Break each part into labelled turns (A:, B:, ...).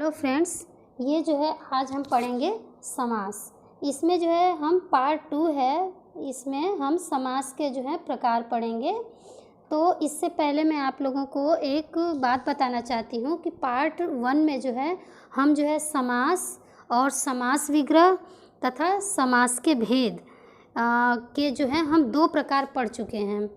A: Hello friends, ये जो है आज हम पढ़ेंगे समास। इसमें जो है हम पार्ट 2 है, इसमें हम समास के जो है प्रकार पढ़ेंगे। तो इससे पहले मैं आप लोगों को एक बात बताना चाहती हूँ कि पार्ट 1 में जो है हम जो है समास और समास विग्रह तथा समास के भेद के जो है हम 2 प्रकार पढ़ चुके हैं,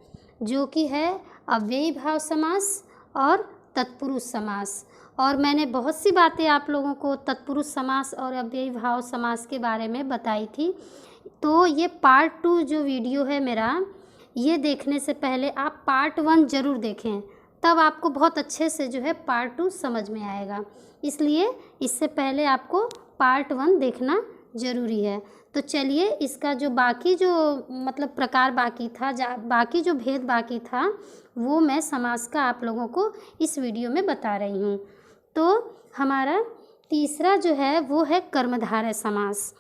A: जो कि है अव्ययी भाव समास और तत्पुरुष समास। और मैंने बहुत सी बातें आप लोगों को तत्पुरुष समास और अव्ययी भाव समास के बारे में बताई थी। तो ये पार्ट 2 जो वीडियो है मेरा, ये देखने से पहले आप पार्ट 1 ज़रूर देखें, तब आपको बहुत अच्छे से जो है पार्ट 2 समझ में आएगा। इसलिए इससे पहले आपको पार्ट 1 देखना ज़रूरी है। तो चलिए, इसका जो बाकी जो प्रकार बाकी था, बाकी जो भेद बाकी था, वो मैं समास का आप लोगों को इस वीडियो में बता रही हूँ। तो हमारा तीसरा जो है वो है कर्मधारय समास।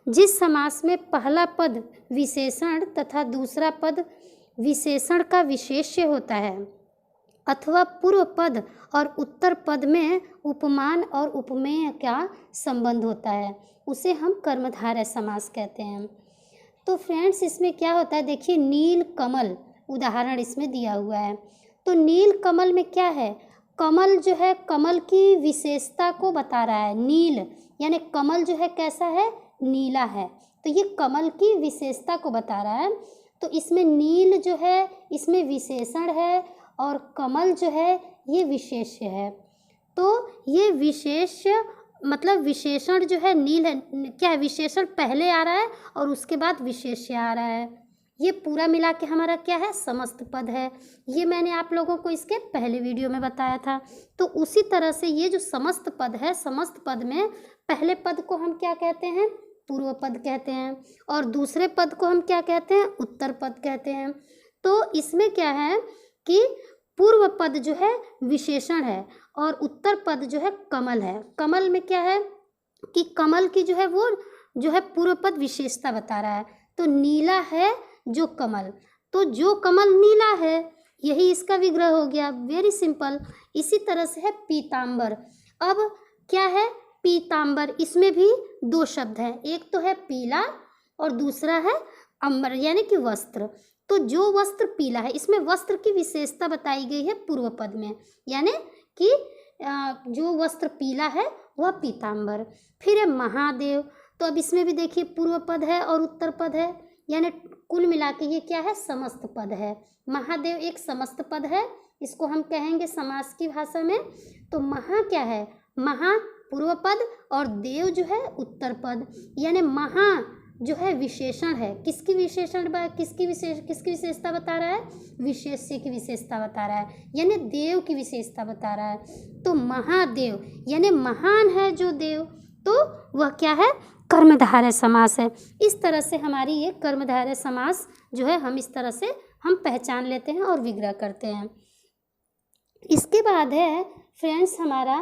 A: जिस समास में पहला पद विशेषण तथा दूसरा पद विशेषण का विशेष्य होता है, अथवा पूर्व पद और उत्तर पद में उपमान और उपमेय का संबंध होता है, उसे हम कर्मधारय समास कहते हैं। तो फ्रेंड्स, इसमें क्या होता है, देखिए नील कमल उदाहरण इसमें दिया हुआ है। तो नील कमल में क्या है, कमल जो है कमल की विशेषता को बता रहा है। नील यानी कमल जो है कैसा है, नीला है, तो ये कमल की विशेषता को बता रहा है। तो इसमें नील जो है इसमें विशेषण है और कमल जो है ये विशेष्य है। तो ये विशेष्य विशेषण जो है नील है, क्या है, विशेषण पहले आ रहा है और उसके बाद विशेष्य आ रहा है। ये पूरा मिला के हमारा क्या है, समस्त पद है। ये मैंने आप लोगों को इसके पहले वीडियो में बताया था। तो उसी तरह से ये जो समस्त पद है, समस्त पद में पहले पद को हम क्या कहते हैं, पूर्व पद कहते हैं, और दूसरे पद को हम क्या कहते हैं, उत्तर पद कहते हैं। तो इसमें क्या है कि पूर्व पद जो है विशेषण है और उत्तर पद जो है कमल है। कमल में क्या है कि कमल की जो है वो जो है पूर्व पद विशेषता बता रहा है। तो नीला है जो कमल, तो जो कमल नीला है यही इसका विग्रह हो गया, वेरी सिंपल। इसी तरह से है पीतांबर। अब क्या है पीतांबर, इसमें भी 2 शब्द हैं, एक तो है पीला और दूसरा है अंबर यानी कि वस्त्र। तो जो वस्त्र पीला है, इसमें वस्त्र की विशेषता बताई गई है पूर्व पद में, यानी कि जो वस्त्र पीला है वह पीतांबर। फिर है महादेव। तो अब इसमें भी देखिए पूर्व पद है और उत्तर पद है, यानी कुल मिला के ये क्या है, समस्त पद है। महादेव एक समस्त पद है, इसको हम कहेंगे समास की भाषा में। तो महा क्या है, महा पूर्व पद और देव जो है उत्तर पद, यानी महा जो है विशेषण है। किसकी विशेषता बता रहा है, विशेष्य की विशेषता बता रहा है, यानी देव की विशेषता बता रहा है। तो महादेव यानी महान है जो देव, तो वह क्या है, कर्मधारय समास है। इस तरह से हमारी ये कर्मधारय समास जो है हम इस तरह से हम पहचान लेते हैं और विग्रह करते हैं। इसके बाद है फ्रेंड्स हमारा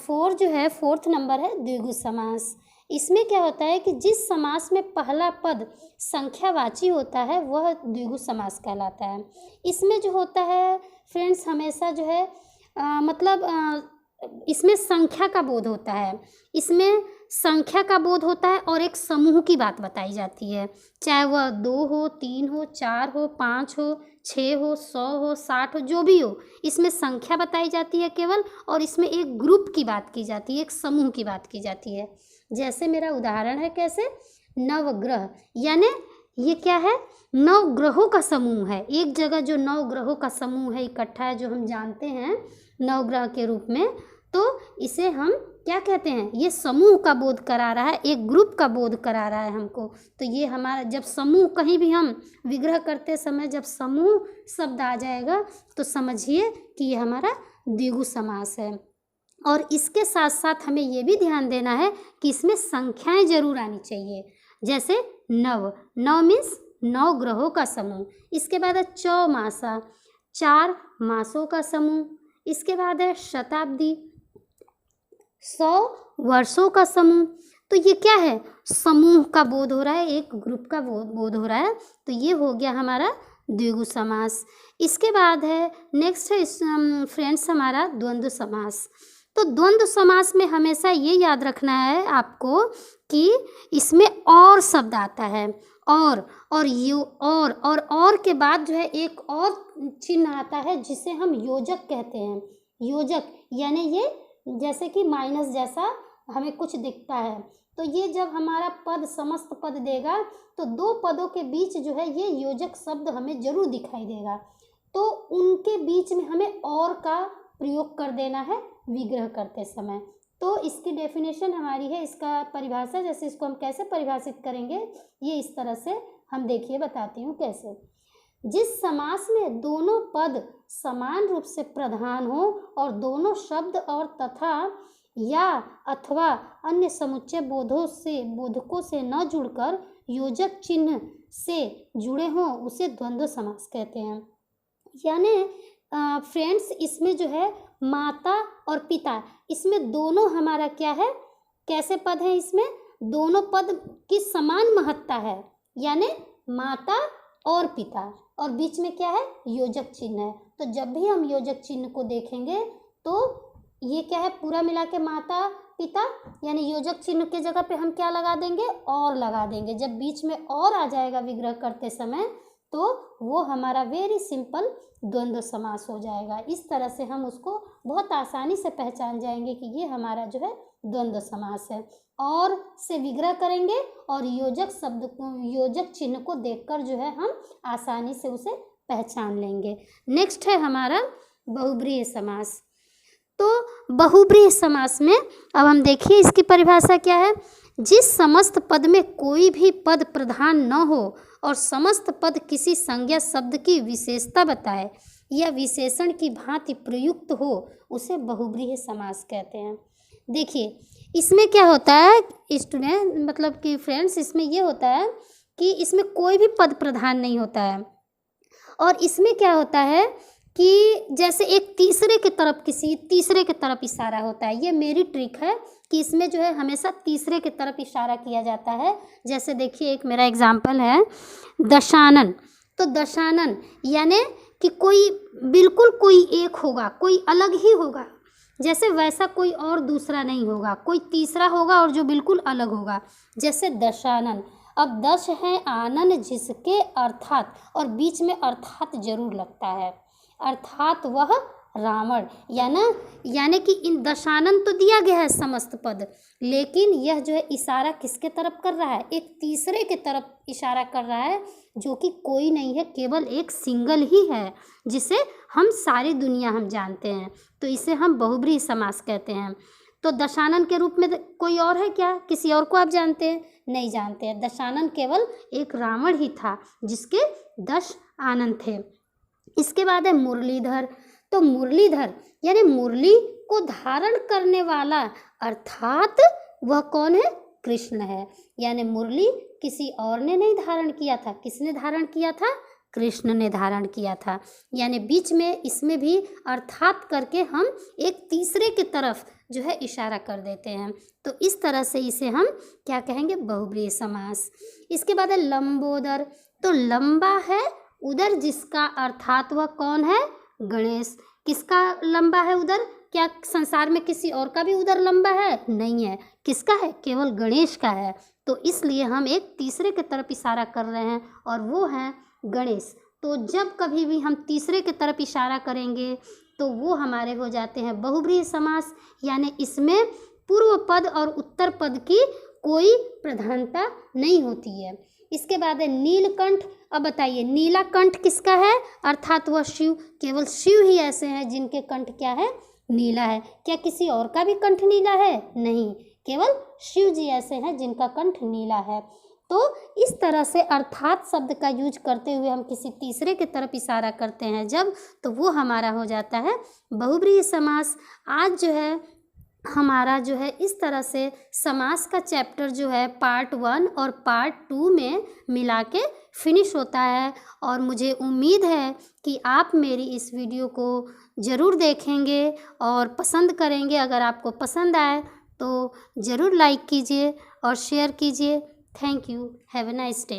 A: 4 जो है 4th नंबर है द्विगु समास। इसमें क्या होता है कि जिस समास में पहला पद संख्यावाची होता है वह द्विगु समास कहलाता है। इसमें जो होता है फ्रेंड्स हमेशा जो है इसमें संख्या का बोध होता है, इसमें संख्या का बोध होता है और एक समूह की बात बताई जाती है, चाहे वह 2 हो, 3 हो, 4 हो, 5 हो, 6 हो, 100 हो, 60 हो, जो भी हो, इसमें संख्या बताई जाती है केवल, और इसमें एक ग्रुप की बात की जाती है, एक समूह की बात की जाती है। जैसे मेरा उदाहरण है कैसे, नवग्रह, यानी ये क्या है, 9 ग्रहों का समूह है। एक जगह जो 9 ग्रहों का समूह है, इकट्ठा है, जो हम जानते हैं 9 ग्रह के रूप में, तो इसे हम क्या कहते हैं, ये समूह का बोध करा रहा है, एक ग्रुप का बोध करा रहा है हमको। तो ये हमारा जब समूह, कहीं भी हम विग्रह करते समय जब समूह शब्द आ जाएगा तो समझिए कि ये हमारा द्विगु समास है। और इसके साथ साथ हमें ये भी ध्यान देना है कि इसमें संख्याएं जरूर आनी चाहिए। जैसे नव मीन्स 9 ग्रहों का समूह। इसके बाद है चौमासा, 4 मासों का समूह। इसके बाद है शताब्दी, 100 वर्षों का समूह। तो ये क्या है, समूह का बोध हो रहा है, एक ग्रुप का बोध हो रहा है। तो ये हो गया हमारा द्विगु समास। इसके बाद है नेक्स्ट है फ्रेंड्स हमारा द्वंद्व समास। तो द्वंद्व समास में हमेशा ये याद रखना है आपको कि इसमें और शब्द आता है, और यू और के बाद जो है एक और चिन्ह आता है जिसे हम योजक कहते हैं। योजक यानी ये जैसे कि माइनस जैसा हमें कुछ दिखता है, तो ये जब हमारा पद समस्त पद देगा तो दो पदों के बीच जो है ये योजक शब्द हमें जरूर दिखाई देगा, तो उनके बीच में हमें और का प्रयोग कर देना है विग्रह करते समय। तो इसकी डेफिनेशन हमारी है, इसका परिभाषा जैसे इसको हम कैसे परिभाषित करेंगे ये इस तरह से हम देखिए बताती हूँ कैसे। जिस समास में दोनों पद समान रूप से प्रधान हो और दोनों शब्द और तथा या अथवा अन्य समुच्चय बोधकों से न जुड़कर योजक चिन्ह से जुड़े हों उसे द्वंद्व समास कहते हैं। यानी फ्रेंड्स इसमें जो है माता और पिता, इसमें दोनों हमारा क्या है, कैसे पद है, इसमें दोनों पद की समान महत्ता है, यानी माता और पिता, और बीच में क्या है, योजक चिन्ह है। तो जब भी हम योजक चिन्ह को देखेंगे तो ये क्या है, पूरा मिला के माता पिता, यानी योजक चिन्ह के जगह पे हम क्या लगा देंगे, और लगा देंगे। जब बीच में और आ जाएगा विग्रह करते समय तो वो हमारा वेरी सिंपल द्वंद्व समास हो जाएगा। इस तरह से हम उसको बहुत आसानी से पहचान जाएंगे कि ये हमारा जो है द्वंद्व समास है। और से विग्रह करेंगे और योजक शब्द को, योजक चिन्ह को देखकर जो है हम आसानी से उसे पहचान लेंगे। नेक्स्ट है हमारा बहुब्रीहि समास। तो बहुब्रीहि समास में अब हम देखिए इसकी परिभाषा क्या है। जिस समस्त पद में कोई भी पद प्रधान न हो और समस्त पद किसी संज्ञा शब्द की विशेषता बताए या विशेषण की भांति प्रयुक्त हो उसे बहुब्रीहि समास कहते हैं। देखिए इसमें क्या होता है स्टूडेंट, मतलब कि फ्रेंड्स, इसमें ये होता है कि इसमें कोई भी पद प्रधान नहीं होता है, और इसमें क्या होता है कि जैसे एक तीसरे की तरफ, किसी तीसरे की तरफ इशारा होता है। ये मेरी ट्रिक है कि इसमें जो है हमेशा तीसरे की तरफ इशारा किया जाता है। जैसे देखिए एक मेरा एग्जाम्पल है दशानन। तो दशानन यानी कि कोई बिल्कुल कोई एक होगा, कोई अलग ही होगा, जैसे वैसा कोई और दूसरा नहीं होगा, कोई तीसरा होगा और जो बिल्कुल अलग होगा, जैसे दशानन। अब दश है आनन जिसके अर्थात, और बीच में अर्थात जरूर लगता है, अर्थात वह रावण, यानी कि इन दशानन तो दिया गया है समस्त पद, लेकिन यह जो है इशारा किसके तरफ कर रहा है, एक तीसरे के तरफ इशारा कर रहा है, जो कि कोई नहीं है, केवल एक सिंगल ही है जिसे हम सारी दुनिया हम जानते हैं। तो इसे हम बहुब्रीहि समास कहते हैं। तो दशानन के रूप में कोई और है क्या, किसी और को आप जानते हैं, नहीं जानते हैं। दशानन केवल एक रावण ही था जिसके 10 आनन थे। इसके बाद है मुरलीधर। तो मुरलीधर यानी मुरली को धारण करने वाला, अर्थात वह कौन है, कृष्ण है। यानी मुरली किसी और ने नहीं धारण किया था, किसने धारण किया था, कृष्ण ने धारण किया था। यानी बीच में इसमें भी अर्थात करके हम एक तीसरे की तरफ जो है इशारा कर देते हैं। तो इस तरह से इसे हम क्या कहेंगे, बहुब्रीहि समास। इसके बाद है लंबोदर। तो लंबा है उदर जिसका, अर्थात वह कौन है, गणेश। किसका लंबा है उदर, क्या संसार में किसी और का भी उदर लंबा है, नहीं है, किसका है, केवल गणेश का है। तो इसलिए हम एक तीसरे की तरफ इशारा कर रहे हैं और वो है गणेश। तो जब कभी भी हम तीसरे की तरफ इशारा करेंगे तो वो हमारे हो जाते हैं बहुब्रीहि समास, यानी इसमें पूर्व पद और उत्तर पद की कोई प्रधानता नहीं होती है। इसके बाद है नीलकंठ। अब बताइए नीला कंठ किसका है, अर्थात वह शिव। केवल शिव ही ऐसे हैं जिनके कंठ क्या है, नीला है। क्या किसी और का भी कंठ नीला है, नहीं, केवल शिव जी ऐसे हैं जिनका कंठ नीला है। तो इस तरह से अर्थात शब्द का यूज करते हुए हम किसी तीसरे की तरफ इशारा करते हैं जब, तो वो हमारा हो जाता है बहुब्रीहि समास। आज जो है हमारा जो है इस तरह से समास का चैप्टर जो है पार्ट 1 और पार्ट 2 में मिला के फिनिश होता है। और मुझे उम्मीद है कि आप मेरी इस वीडियो को ज़रूर देखेंगे और पसंद करेंगे। अगर आपको पसंद आए तो ज़रूर लाइक कीजिए और शेयर कीजिए। Thank you. Have a nice day.